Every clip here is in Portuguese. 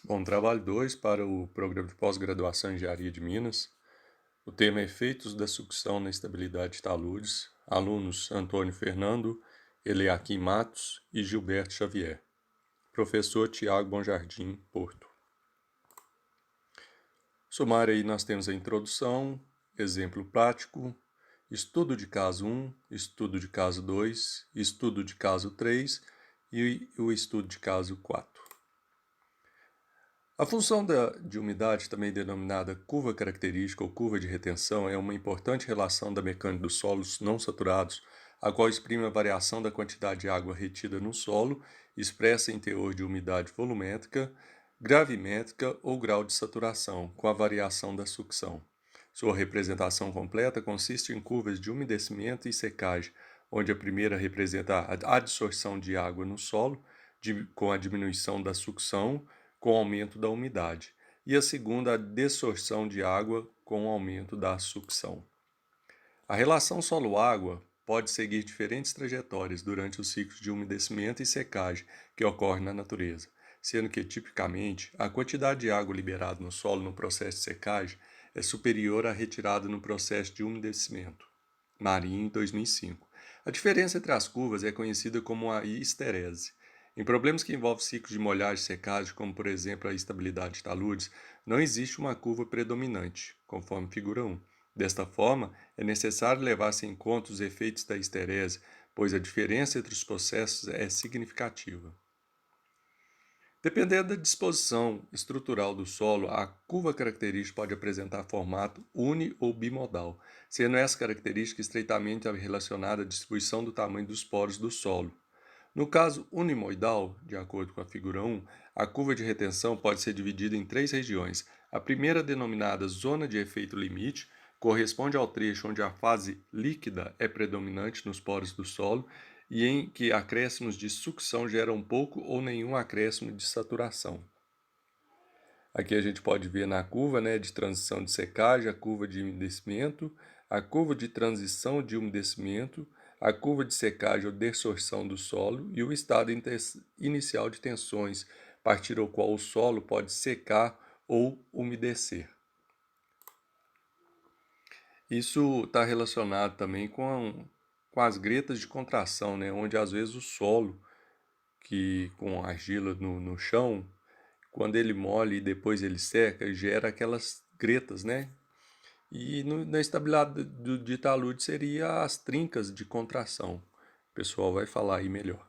Bom, trabalho 2 para o programa de pós-graduação em Engenharia de Minas. O tema é Efeitos da sucção na estabilidade de taludes. Alunos Antônio Fernando, Eliakim Matos e Gilberto Xavier. Professor Tiago Bonjardim, Porto. Sumário aí nós temos a introdução, exemplo prático, estudo de caso 1, estudo de caso 2, estudo de caso 3 e o estudo de caso 4. A função de umidade, também denominada curva característica ou curva de retenção, é uma importante relação da mecânica dos solos não saturados, a qual exprime a variação da quantidade de água retida no solo, expressa em teor de umidade volumétrica, gravimétrica ou grau de saturação, com a variação da sucção. Sua representação completa consiste em curvas de umedecimento e secagem, onde a primeira representa a adsorção de água no solo, com a diminuição da sucção, com o aumento da umidade, e a segunda, a dessorção de água com o aumento da sucção. A relação solo-água pode seguir diferentes trajetórias durante o ciclo de umedecimento e secagem que ocorre na natureza, sendo que, tipicamente, a quantidade de água liberada no solo no processo de secagem é superior à retirada no processo de umedecimento. Marinho, 2005. A diferença entre as curvas é conhecida como a histerese. Em problemas que envolvem ciclos de molhagem e secagem, como por exemplo a estabilidade de taludes, não existe uma curva predominante, conforme figura 1. Desta forma, é necessário levar-se em conta os efeitos da histerese, pois a diferença entre os processos é significativa. Dependendo da disposição estrutural do solo, a curva característica pode apresentar formato uni ou bimodal, sendo essa característica estreitamente relacionada à distribuição do tamanho dos poros do solo. No caso unimoidal, de acordo com a figura 1, a curva de retenção pode ser dividida em três regiões. A primeira, denominada zona de efeito limite, corresponde ao trecho onde a fase líquida é predominante nos poros do solo e em que acréscimos de sucção geram pouco ou nenhum acréscimo de saturação. Aqui a gente pode ver na curva, de transição de secagem, a curva de umedecimento, a curva de transição de umedecimento, a curva de secagem ou dessorção do solo e o estado inicial de tensões, a partir do qual o solo pode secar ou umedecer. Isso está relacionado também com as gretas de contração, onde às vezes o solo, que com argila no chão, quando ele molha e depois ele seca, gera aquelas gretas, E na estabilidade de talude seria as trincas de contração. O pessoal vai falar aí melhor.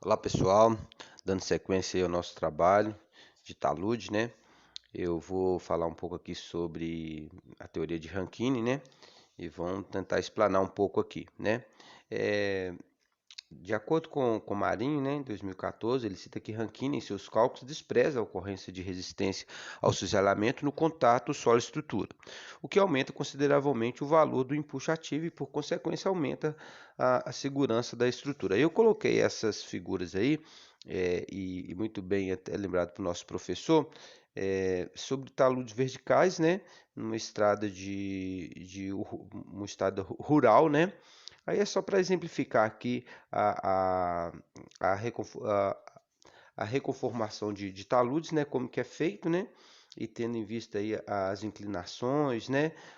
Olá pessoal, dando sequência aí ao nosso trabalho de talude, Eu vou falar um pouco aqui sobre a teoria de Rankine, E vamos tentar explanar um pouco aqui, De acordo com Marinho, em 2014, ele cita que Rankine, em seus cálculos, despreza a ocorrência de resistência ao cisalhamento no contato solo-estrutura, o que aumenta consideravelmente o valor do empuxo ativo e, por consequência, aumenta a segurança da estrutura. Eu coloquei essas figuras aí, e muito bem até lembrado para o nosso professor, sobre taludes verticais, numa estrada uma estrada rural, Aí é só para exemplificar aqui a, a, a, a reconformação de taludes, como que é feito, E tendo em vista aí as inclinações,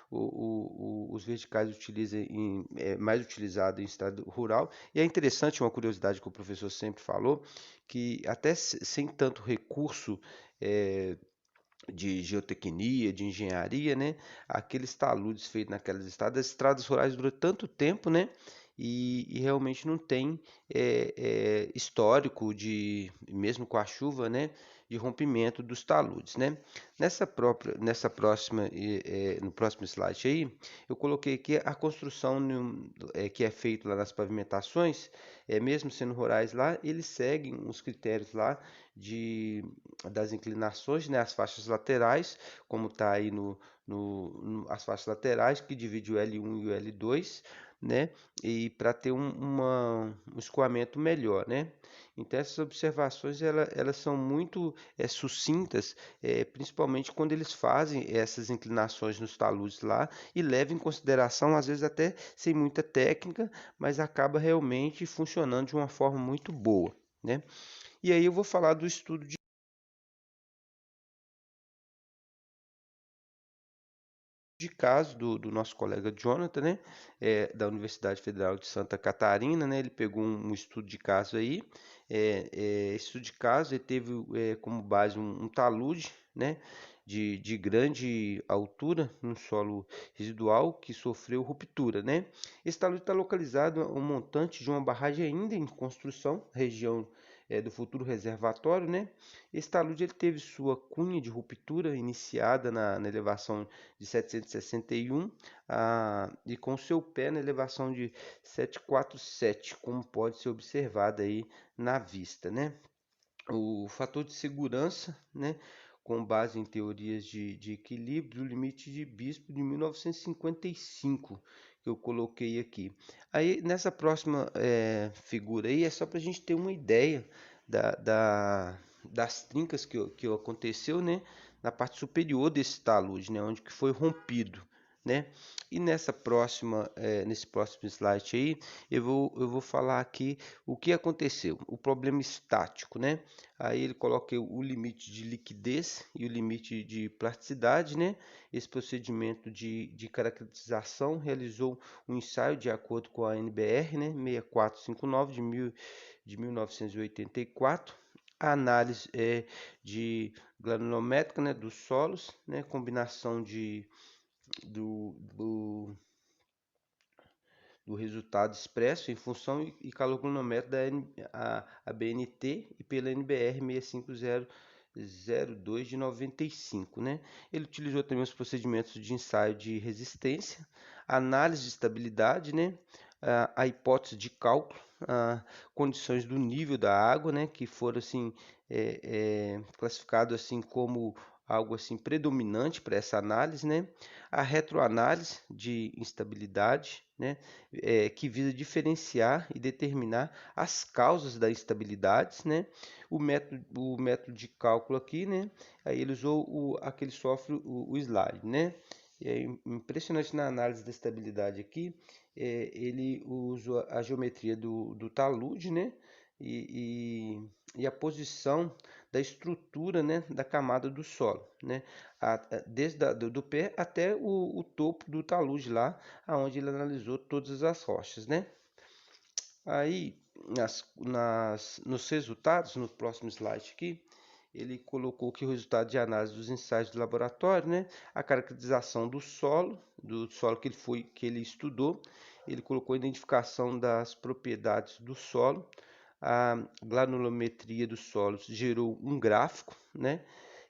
os verticais mais utilizado em estado rural. E é interessante, uma curiosidade que o professor sempre falou, que até sem tanto recurso de geotecnia, de engenharia, aqueles taludes feitos naquelas estradas, as estradas rurais duram tanto tempo, E realmente não tem histórico mesmo com a chuva, de rompimento dos taludes, no próximo slide aí, eu coloquei aqui a construção que é feita lá nas pavimentações, mesmo sendo rurais lá, eles seguem os critérios lá das inclinações, as faixas laterais, como está aí as faixas laterais, que divide o L1 e o L2, né? E para ter um escoamento melhor, né? Então essas observações elas são muito sucintas, principalmente quando eles fazem essas inclinações nos taludes lá e levam em consideração, às vezes até sem muita técnica, mas acaba realmente funcionando de uma forma muito boa, né? E aí eu vou falar do estudo de caso do nosso colega Jonathan, né, da Universidade Federal de Santa Catarina, né, ele pegou um estudo de caso aí, esse estudo de caso ele teve como base um talude, né, de grande altura no solo residual que sofreu ruptura, né. Esse talude está localizado um montante de uma barragem ainda em construção, região do futuro reservatório, né. Esse talude ele teve sua cunha de ruptura iniciada na elevação de 761 e com seu pé na elevação de 747, como pode ser observado aí na vista, né? O fator de segurança, né, com base em teorias de equilíbrio, do limite de Bispo de 1955, que eu coloquei aqui. Aí, nessa próxima figura aí, é só para a gente ter uma ideia das trincas que aconteceu, né, na parte superior desse talude, né, onde que foi rompido, né? E nesse próximo slide aí, eu vou falar aqui o que aconteceu, o problema estático, né? Aí ele coloca o limite de liquidez e o limite de plasticidade, né? Esse procedimento de caracterização realizou um ensaio de acordo com a NBR, né? 6459 de 1984. A análise de granulométrica, né, dos solos, né, combinação do do resultado expresso em função e calorimetro a BNT e pela NBR 65002 de 95, né? Ele utilizou também os procedimentos de ensaio de resistência, análise de estabilidade, né? A hipótese de cálculo, condições do nível da água, né? Que foram assim classificado assim como algo assim predominante para essa análise, né? A retroanálise de instabilidade, né? Que visa diferenciar e determinar as causas da instabilidade, né? O método de cálculo aqui, né? Aí ele usou aquele software, o slide, né? É impressionante na análise da estabilidade aqui, ele usa a geometria do talude, né? E a posição da estrutura, né, da camada do solo, né, desde do pé até o topo do talude lá, aonde ele analisou todas as rochas, né. Aí, nos resultados, no próximo slide aqui, ele colocou que o resultado de análise dos ensaios de laboratório, né, a caracterização do solo que ele estudou, ele colocou a identificação das propriedades do solo, a granulometria dos solos gerou um gráfico, né?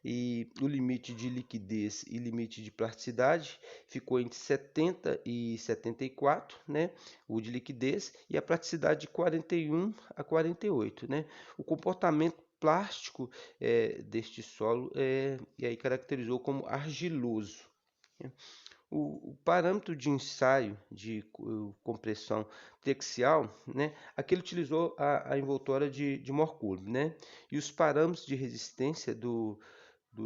E o limite de liquidez e limite de plasticidade ficou entre 70 e 74, né? O de liquidez e a plasticidade de 41 a 48, né? O comportamento plástico deste solo e aí caracterizou como argiloso, né? O parâmetro de ensaio de compressão axial, né, aqui ele utilizou a envoltória de Mohr-Coulomb, né, e os parâmetros de resistência do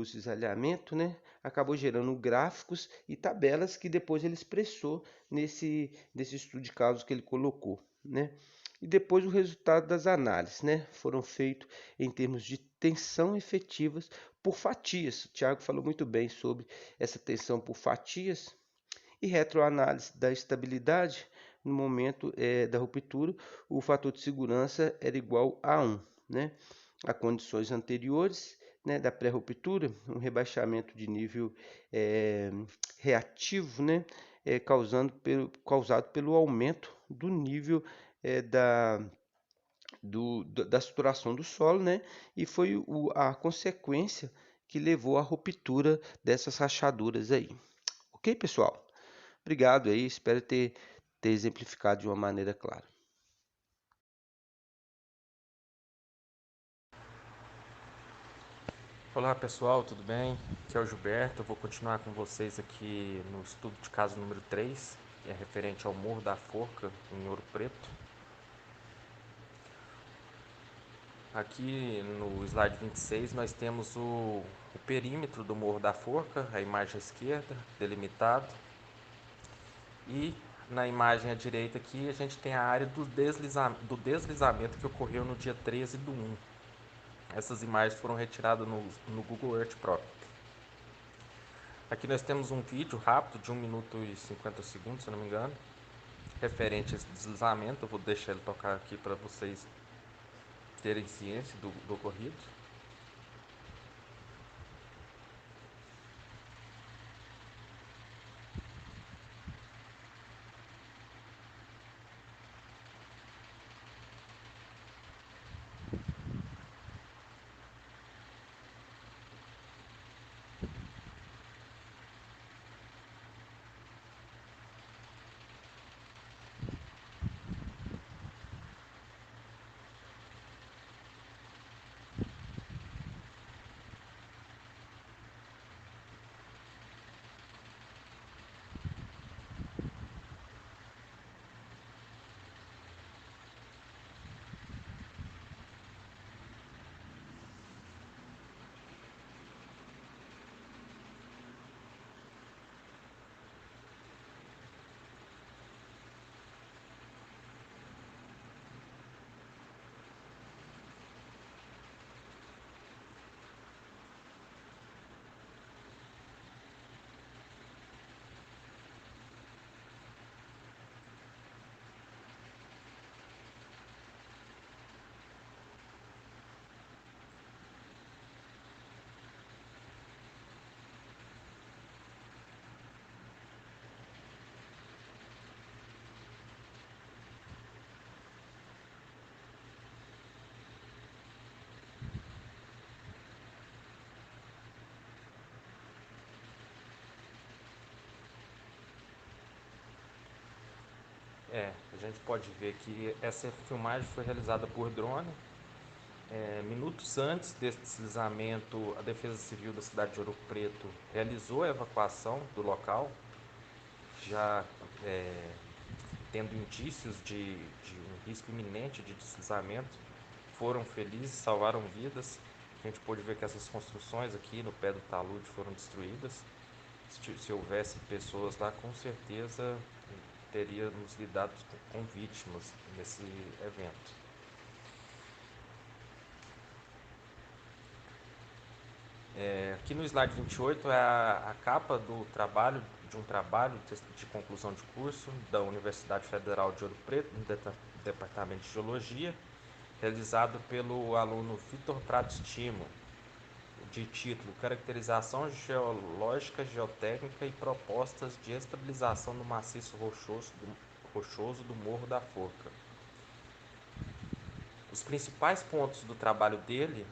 cisalhamento, né, acabou gerando gráficos e tabelas que depois ele expressou nesse estudo de casos que ele colocou, né. E depois o resultado das análises, né, foram feitos em termos de tensão efetivas por fatias. O Thiago falou muito bem sobre essa tensão por fatias e retroanálise da estabilidade no momento da ruptura, o fator de segurança era igual a 1, né? A condições anteriores, né, da pré-ruptura, um rebaixamento de nível reativo, né, causado pelo aumento do nível da saturação do solo, né, e foi a consequência que levou à ruptura dessas rachaduras aí. Ok, pessoal? Obrigado aí, espero ter exemplificado de uma maneira clara. Olá pessoal, tudo bem? Aqui é o Gilberto, eu vou continuar com vocês aqui no estudo de caso número 3. é referente ao Morro da Forca, em Ouro Preto. Aqui no slide 26 nós temos o perímetro do Morro da Forca, a imagem à esquerda, delimitado. E na imagem à direita aqui a gente tem a área do deslizamento que ocorreu no dia 13/1. Essas imagens foram retiradas no Google Earth Pro. Aqui nós temos um vídeo rápido de 1 minuto e 50 segundos, se não me engano, referente a esse deslizamento. Eu vou deixar ele tocar aqui para vocês terem ciência do ocorrido. A gente pode ver que essa filmagem foi realizada por drone. Minutos antes desse deslizamento, a Defesa Civil da cidade de Ouro Preto realizou a evacuação do local, já tendo indícios de um risco iminente de deslizamento. Foram felizes, salvaram vidas. A gente pôde ver que essas construções aqui no pé do talude foram destruídas. Se houvesse pessoas lá, com certeza teríamos lidado com vítimas nesse evento. Aqui no slide 28 é a capa de um trabalho de conclusão de curso da Universidade Federal de Ouro Preto, no Departamento de Geologia, realizado pelo aluno Vitor Pratos Timo, de título Caracterização Geológica, Geotécnica e Propostas de Estabilização do Maciço Rochoso do Morro da Forca. Os principais pontos do trabalho dele,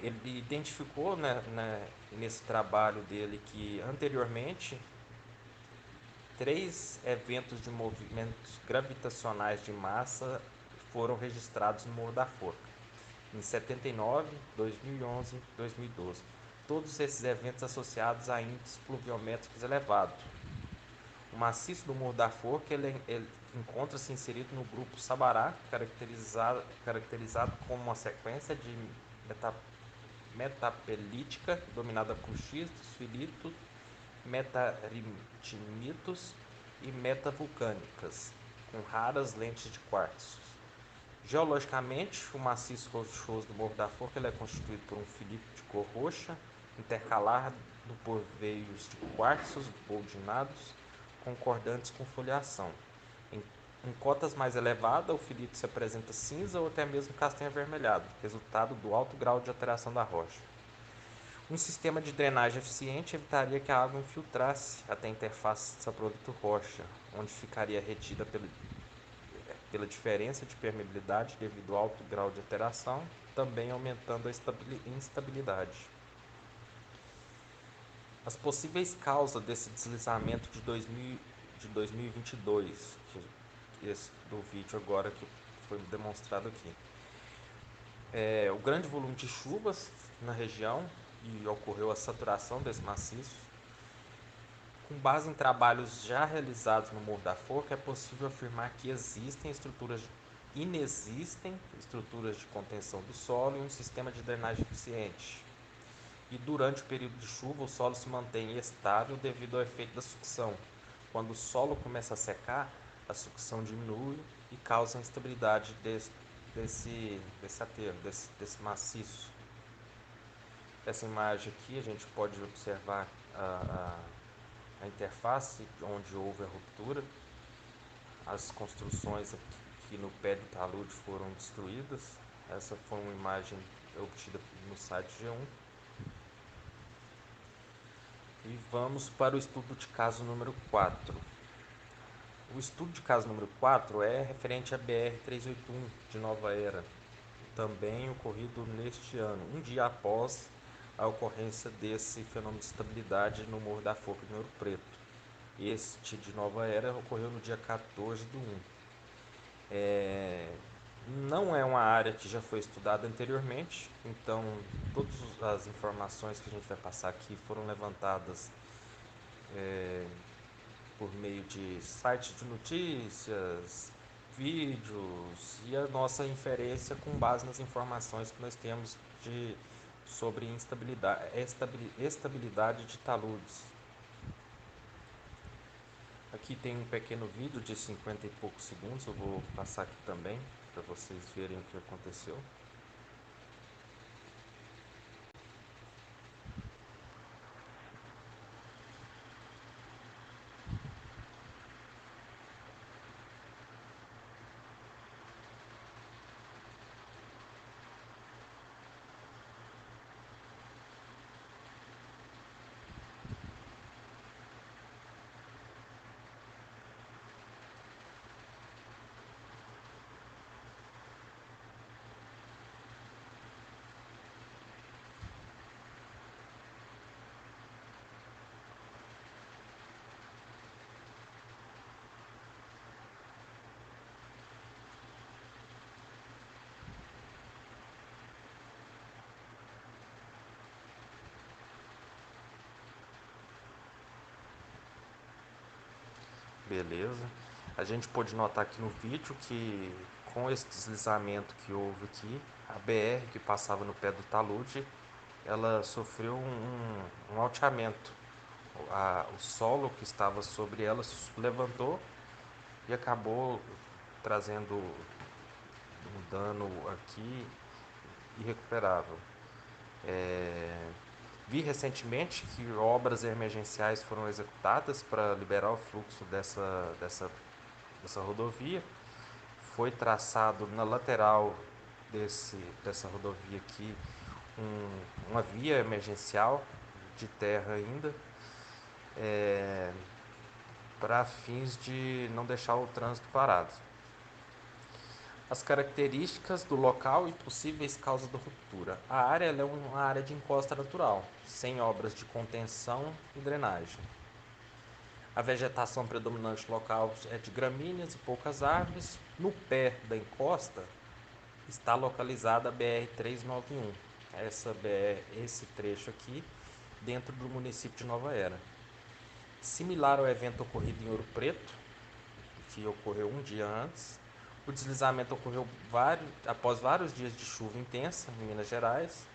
ele identificou, nesse trabalho dele, que anteriormente 3 eventos de movimentos gravitacionais de massa foram registrados no Morro da Forca, em 79, 2011 e 2012. Todos esses eventos associados a índices pluviométricos elevados. O maciço do Morro da Forca ele encontra-se inserido no grupo Sabará, caracterizado como uma sequência de metapelítica dominada por xistos, filitos, metaritmitos e metavulcânicas, com raras lentes de quartzo. Geologicamente, o maciço rochoso do Morro da Forca é constituído por um filito de cor roxa, intercalado por veios de quartzos boldinados, concordantes com foliação. Em cotas mais elevadas, o filito se apresenta cinza ou até mesmo castanho avermelhado, resultado do alto grau de alteração da rocha. Um sistema de drenagem eficiente evitaria que a água infiltrasse até a interface saprolito-rocha, onde ficaria retida pela diferença de permeabilidade devido ao alto grau de alteração, também aumentando a instabilidade. As possíveis causas desse deslizamento de 2022, esse do vídeo agora que foi demonstrado aqui. O grande volume de chuvas na região, e ocorreu a saturação desse maciço, Com base em trabalhos já realizados no Morro da Forca, é possível afirmar que inexistem estruturas de contenção do solo e um sistema de drenagem eficiente. E durante o período de chuva, o solo se mantém estável devido ao efeito da sucção. Quando o solo começa a secar, a sucção diminui e causa a instabilidade desse aterro, desse maciço. Essa imagem aqui a gente pode observar a interface onde houve a ruptura. As construções aqui no pé do talude foram destruídas. Essa foi uma imagem obtida no site G1. E vamos para o estudo de caso número 4. O estudo de caso número 4 é referente à BR-381 de Nova Era, também ocorrido neste ano, um dia após a ocorrência desse fenômeno de estabilidade no Morro da Forca de Ouro Preto. Este de Nova Era ocorreu no dia 14 do 1. Não é uma área que já foi estudada anteriormente, então todas as informações que a gente vai passar aqui foram levantadas por meio de sites de notícias, vídeos e a nossa inferência com base nas informações que nós temos sobre estabilidade de taludes. Aqui tem um pequeno vídeo de 50 e poucos segundos, eu vou passar aqui também para vocês verem o que aconteceu. Beleza. A gente pode notar aqui no vídeo que com esse deslizamento que houve aqui, a BR que passava no pé do talude, ela sofreu um alteamento. O solo que estava sobre ela se levantou e acabou trazendo um dano aqui irrecuperável. Vi recentemente que obras emergenciais foram executadas para liberar o fluxo dessa rodovia. Foi traçado na lateral dessa rodovia aqui uma via emergencial de terra ainda, para fins de não deixar o trânsito parado. As características do local e possíveis causas da ruptura. A área é uma área de encosta natural, sem obras de contenção e drenagem. A vegetação predominante local é de gramíneas e poucas árvores. No pé da encosta está localizada a BR-391. Esse trecho aqui, dentro do município de Nova Era. Similar ao evento ocorrido em Ouro Preto, que ocorreu um dia antes, o deslizamento ocorreu após vários dias de chuva intensa em Minas Gerais.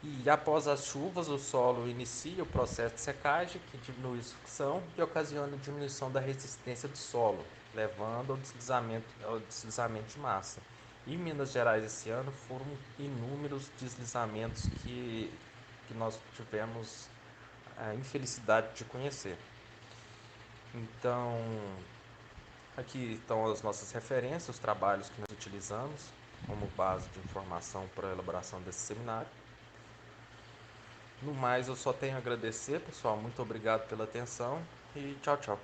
E após as chuvas, o solo inicia o processo de secagem, que diminui a sucção e ocasiona a diminuição da resistência do solo, levando ao deslizamento de massa. Em Minas Gerais esse ano foram inúmeros deslizamentos que nós tivemos a infelicidade de conhecer. Então, aqui estão as nossas referências, os trabalhos que nós utilizamos como base de informação para a elaboração desse seminário. No mais, eu só tenho a agradecer, pessoal. Muito obrigado pela atenção e tchau, tchau.